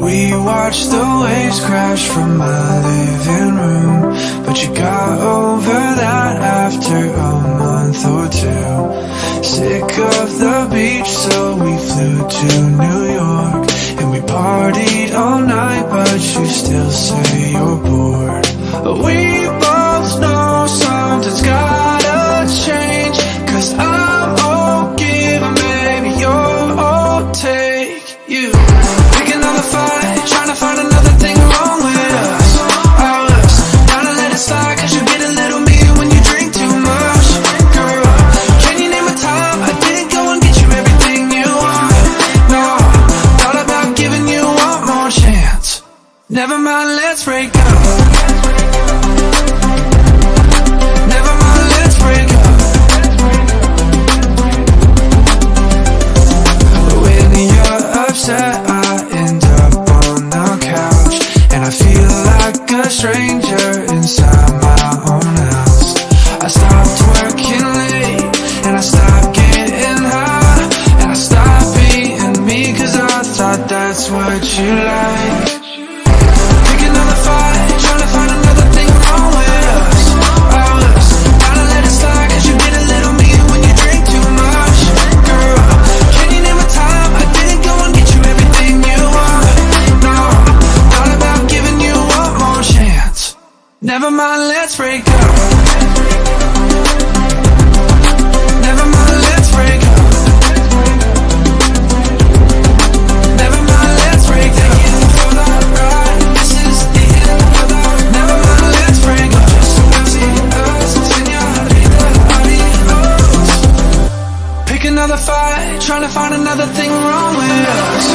We watched the waves crash from my living room, but you got over that after a month or two. Sick of the beach, so we flew to New York, and we partied all night, but you still say you're bored. We both know something's gotta change, 'cause I'm all give and maybe you're all take. You pick another fight, trying to find another thing wrong with us. I was trying to let it slide, 'cause you get a little mean when you drink too much. Girl, can you name a time I didn't go and get you everything you want? No, thought about giving you one more chance. Never mind, let's break up. Never mind, let's break up. When you're upset, I end up on the couch, and I feel like a stranger inside my own house. I stopped working late, and I stopped getting high, and I stopped being me, 'cause I thought that's what you like. Pick another fight, trying to find another thing wrong with us. I was trying to let it slide, 'cause you get a little mean when you drink too much. Girl, can you name a time I didn't go and get you everything you want? No, thought about giving you one more chance. Never mind, let's break up. Never mind, let's break up. Never mind, let's break up. For the ride, this is the end of the ride. Never mind, let's break up. Just so I see us, señorita, adios. Pick another fight, trying to find another thing wrong with us.